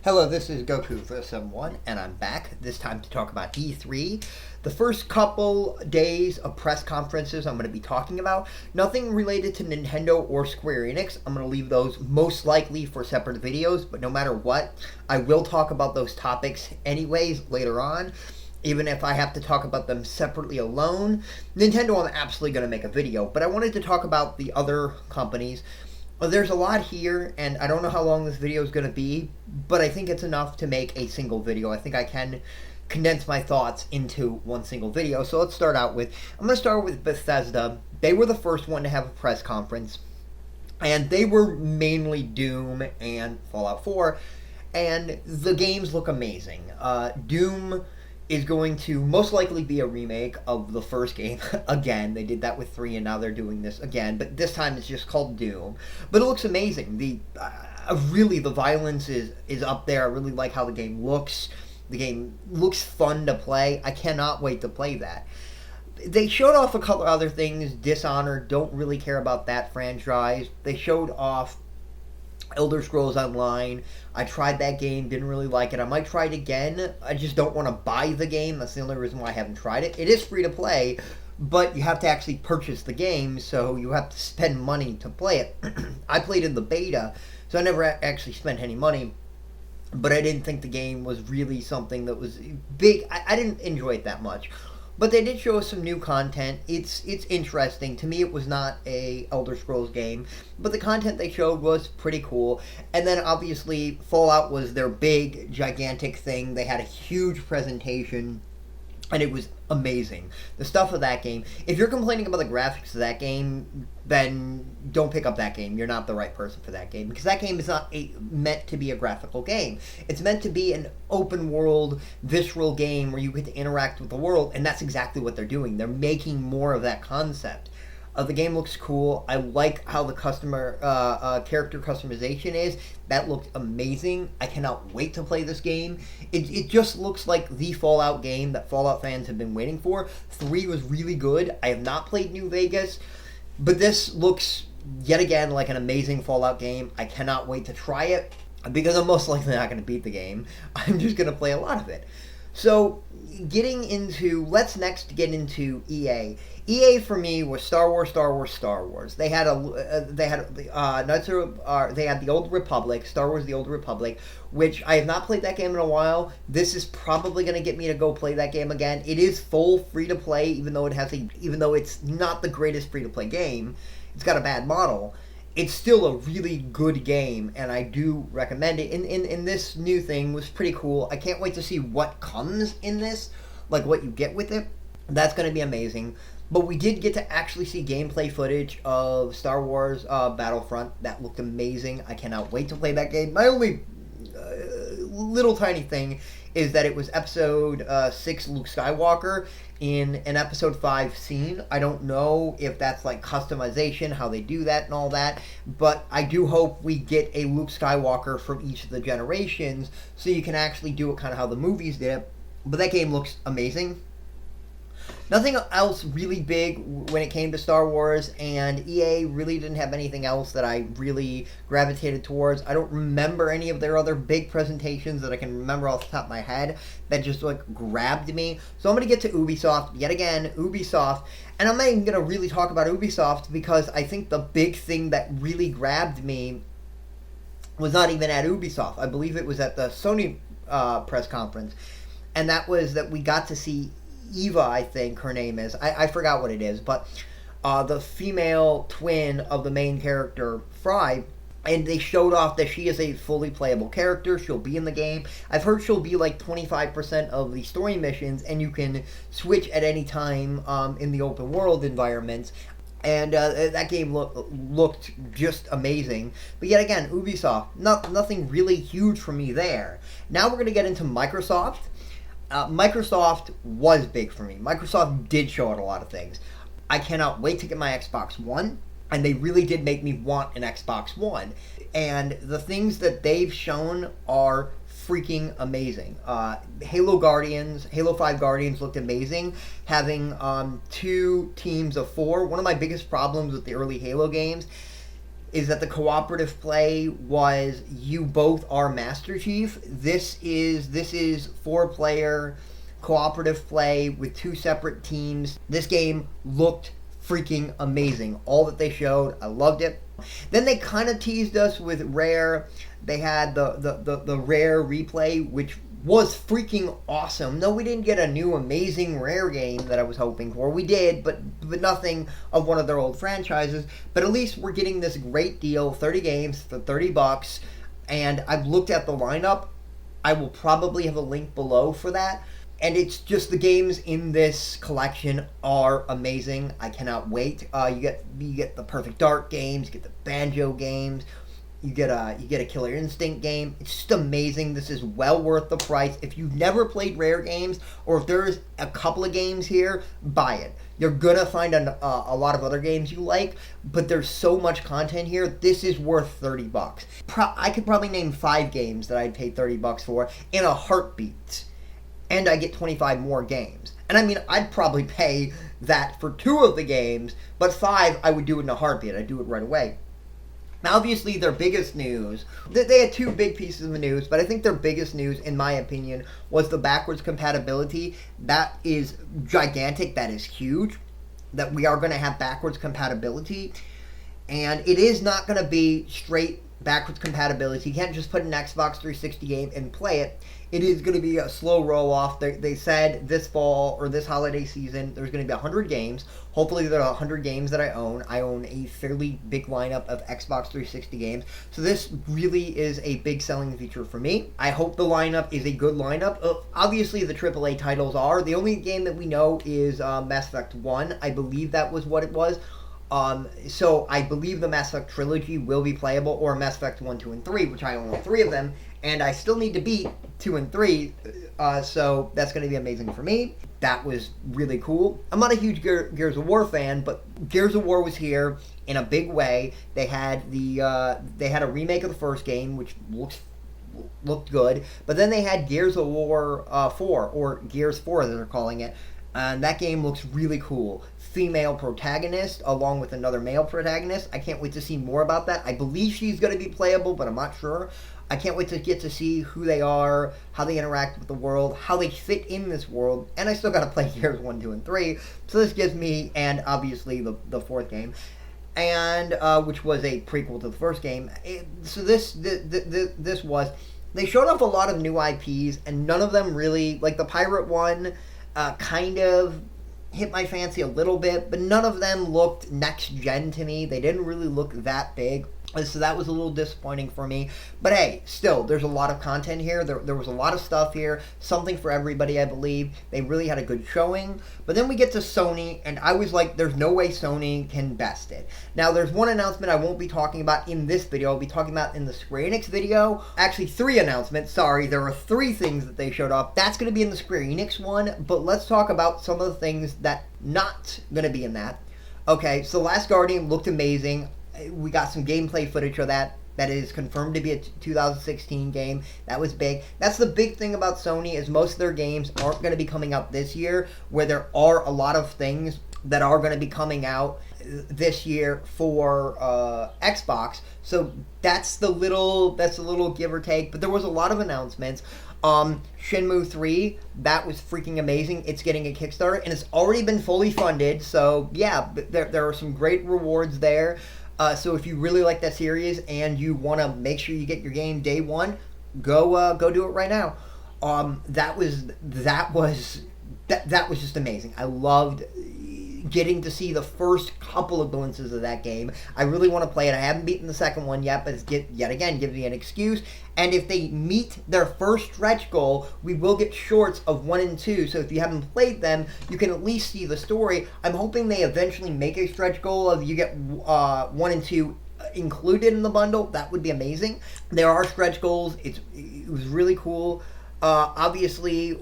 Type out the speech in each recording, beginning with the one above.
Hello, this is Goku471, and I'm back, this time to talk about E3. The first couple days of press conferences I'm going to be talking about, nothing related to Nintendo or Square Enix. I'm going to leave those most likely for separate videos, but no matter what, I will talk about those topics anyways later on. Even if I have to talk about them separately alone. Nintendo, I'm absolutely going to make a video, but I wanted to talk about the other companies. Well, there's a lot here, and I don't know how long this video is going to be, but I think it's enough to make a single video. I think I can condense my thoughts into one single video. So let's start out with, I'm going to start with Bethesda. They were the first one to have a press conference, and they were mainly Doom and Fallout 4, and the games look amazing. Doom is going to most likely be a remake of the first game again. They did that with 3 and now they're doing this again, but this time it's just called Doom. But it looks amazing. The violence is up there. I really like how the game looks. The game looks fun to play. I cannot wait to play that. They showed off a couple other things. Dishonored, don't really care about that franchise. They showed off Elder Scrolls Online. I tried that game, didn't really like it. I might try it again. I just don't want to buy the game. That's the only reason why I haven't tried it. It is free to play, but you have to actually purchase the game, so you have to spend money to play it. I played in the beta, so I never actually spent any money, but I didn't think the game was really something that was big. I didn't enjoy it that much. But they did show us some new content. It's interesting. To me, it was not a Elder Scrolls game, but the content they showed was pretty cool. And then, obviously, Fallout was their big, gigantic thing. They had a huge presentation, and it was amazing. The stuff of that game. If you're complaining about the graphics of that game, then don't pick up that game. You're not the right person for that game, because that game is not meant to be a graphical game. It's meant to be an open world, visceral game where you get to interact with the world, and that's exactly what they're doing. They're making more of that concept. The game looks cool. I like how the character customization is. That looked amazing. I cannot wait to play this game. It just looks like the Fallout game that Fallout fans have been waiting for. 3 was really good. I have not played New Vegas, but this looks yet again like an amazing Fallout game. I cannot wait to try it, because I'm most likely not going to beat the game. I'm just going to play a lot of it. So, let's next get into EA. EA for me was Star Wars. They had the Old Republic, Star Wars: The Old Republic, which I have not played that game in a while. This is probably going to get me to go play that game again. It is full free to play, even though it's not the greatest free to play game. It's got a bad model. It's still a really good game, and I do recommend it. In this new thing was pretty cool. I can't wait to see what comes in this, like what you get with it. That's going to be amazing. But we did get to actually see gameplay footage of Star Wars Battlefront. That looked amazing. I cannot wait to play that game. My only little tiny thing is that it was Episode 6 Luke Skywalker in an Episode 5 scene. I don't know if that's like customization, how they do that and all that, but I do hope we get a Luke Skywalker from each of the generations so you can actually do it kind of how the movies did. But that game looks amazing. Nothing else really big when it came to Star Wars, and EA really didn't have anything else that I really gravitated towards. I don't remember any of their other big presentations that I can remember off the top of my head that just like grabbed me. So I'm going to get to Ubisoft yet again, Ubisoft, and I'm not even going to really talk about Ubisoft because I think the big thing that really grabbed me was not even at Ubisoft. I believe it was at the Sony press conference, and that was that we got to see Eva, I think her name is. I forgot what it is, but the female twin of the main character, Fry, and they showed off that she is a fully playable character. She'll be in the game. I've heard she'll be like 25% of the story missions, and you can switch at any time in the open world environments. And that game looked just amazing. But yet again, Ubisoft, nothing really huge for me there. Now we're going to get into Microsoft. Microsoft was big for me. Microsoft did show out a lot of things. I cannot wait to get my Xbox One, and they really did make me want an Xbox One. And the things that they've shown are freaking amazing. Halo 5 Guardians looked amazing. Having 2 teams of 4. One of my biggest problems with the early Halo games is that the cooperative play was you both are Master Chief. This is 4-player cooperative play with 2 separate teams. This game looked freaking amazing. All that they showed, I loved it. Then they kind of teased us with Rare. They had the Rare replay, which was freaking awesome. No, we didn't get a new amazing Rare game that I was hoping for. We did, but nothing of one of their old franchises. But at least we're getting this great deal, 30 games for $30. And I've looked at the lineup. I will probably have a link below for that. And it's just the games in this collection are amazing. I cannot wait. You get the Perfect Dark games, you get the Banjo games, you get a Killer Instinct game. It's just amazing. This is well worth the price. If you've never played Rare games, or if there's a couple of games here, buy it. You're gonna find a lot of other games you like, but there's so much content here. This is worth $30. I could probably name 5 games that I'd pay $30 for in a heartbeat. And I get 25 more games. And I mean, I'd probably pay that for 2 of the games, but 5, I would do it in a heartbeat. I'd do it right away. Now, obviously, their biggest news, they had 2 big pieces of news, but I think their biggest news, in my opinion, was the backwards compatibility. That is gigantic. That is huge. That we are going to have backwards compatibility. And it is not going to be straight backwards compatibility. You can't just put an Xbox 360 game and play it. It is going to be a slow roll off. They said this fall or this holiday season there's going to be 100 games. Hopefully there are 100 games that I own. I own a fairly big lineup of Xbox 360 games. So this really is a big selling feature for me. I hope the lineup is a good lineup. Obviously the AAA titles are. The only game that we know is Mass Effect 1. I believe that was what it was. So I believe the Mass Effect trilogy will be playable, or Mass Effect 1, 2, and 3, which I own all 3 of them, and I still need to beat 2 and 3, so that's going to be amazing for me. That was really cool. I'm not a huge Gears of War fan, but Gears of War was here in a big way. They had a remake of the first game, which looked good, but then they had Gears of War 4, or Gears 4 as they're calling it, and that game looks really cool. Female protagonist along with another male protagonist. I can't wait to see more about that. I believe she's going to be playable, but I'm not sure. I can't wait to get to see who they are, how they interact with the world, how they fit in this world, and I still got to play Gears 1, 2, and 3, so this gives me, and obviously the 4th game, and which was a prequel to the first game. This was, they showed off a lot of new IPs, and none of them really, like the Pirate one, kind of hit my fancy a little bit, but none of them looked next gen to me. They didn't really look that big. So that was a little disappointing for me. But hey, still, there's a lot of content here. There was a lot of stuff here. Something for everybody, I believe. They really had a good showing. But then we get to Sony, and I was like, there's no way Sony can best it. Now, there's one announcement I won't be talking about in this video. I'll be talking about in the Square Enix video. Actually, 3 announcements. Sorry, there were 3 things that they showed off. That's going to be in the Square Enix one. But let's talk about some of the things that not going to be in that. Okay, so Last Guardian looked amazing. We got some gameplay footage of that. That is confirmed to be a 2016 game. That was big. That's the big thing about Sony, is most of their games aren't going to be coming out this year, where there are a lot of things that are going to be coming out this year for Xbox. So that's the little give or take. But there was a lot of announcements. Shenmue 3, that was freaking amazing. It's getting a Kickstarter, and it's already been fully funded. So yeah, there are some great rewards there. So if you really like that series and you want to make sure you get your game day one, go do it right now. That was just amazing. I loved getting to see the first couple of glimpses of that game. I really want to play it. I haven't beaten the second one yet, but yet again gives me an excuse. And if they meet their first stretch goal, we will get shorts of 1 and 2. So if you haven't played them, you can at least see the story. I'm hoping they eventually make a stretch goal of you get 1 and 2 included in the bundle. That would be amazing. There are stretch goals. It was really cool. Obviously,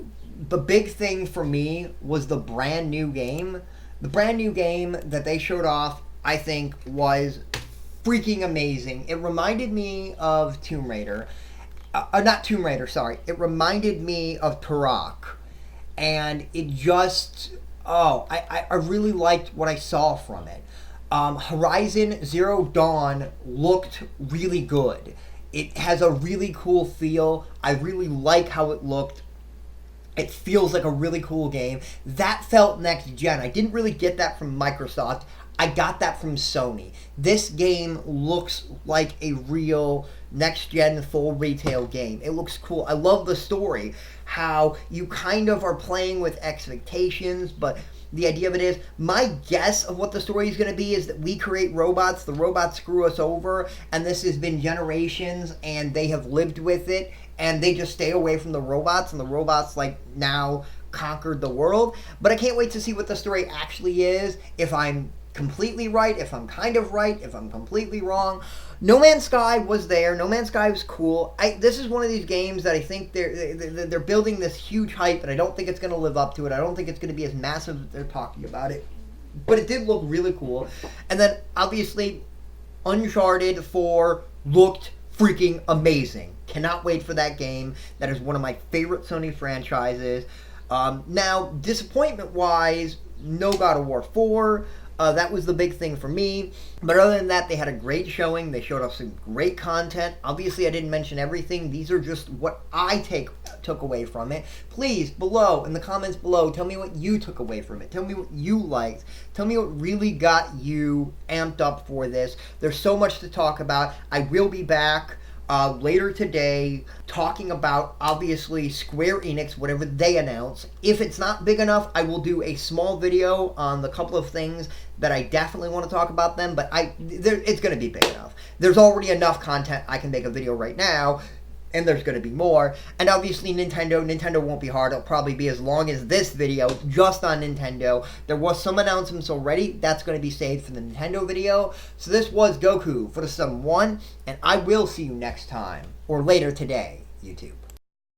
the big thing for me was the brand new game. The brand new game that they showed off, I think, was freaking amazing. It reminded me of Tomb Raider. Not Tomb Raider, sorry. It reminded me of Turok. And it just... I really liked what I saw from it. Horizon Zero Dawn looked really good. It has a really cool feel. I really like how it looked. It feels like a really cool game. That felt next gen. I didn't really get that from Microsoft. I got that from Sony. This game looks like a real next gen full retail game. It looks cool. I love the story. How you kind of are playing with expectations, but the idea of it is, my guess of what the story is going to be is that we create robots, the robots screw us over, and this has been generations, and they have lived with it, and they just stay away from the robots, and the robots, like, now conquered the world. But I can't wait to see what the story actually is, if I'm completely right, if I'm kind of right, if I'm completely wrong. No Man's Sky was there. No Man's Sky was cool. This is one of these games that I think they're building this huge hype, and I don't think it's going to live up to it. I don't think it's going to be as massive as they're talking about it. But it did look really cool. And then, obviously, Uncharted 4 looked freaking amazing. Cannot wait for that game. That is one of my favorite Sony franchises. Now, disappointment-wise, no God of War 4. That was the big thing for me. But other than that, they had a great showing. They showed us some great content. Obviously, I didn't mention everything. These are just what I took away from it. Please, below, in the comments below, tell me what you took away from it. Tell me what you liked. Tell me what really got you amped up for this. There's so much to talk about. I will be back later today talking about, obviously, Square Enix, whatever they announce. If it's not big enough, I will do a small video on the couple of things that I definitely want to talk about them, but it's going to be big enough. There's already enough content I can make a video right now, and there's going to be more. And obviously Nintendo won't be hard. It'll probably be as long as this video, just on Nintendo. There was some announcements already. That's going to be saved for the Nintendo video. So this was Goku for the Sum 1, and I will see you next time, or later today, YouTube.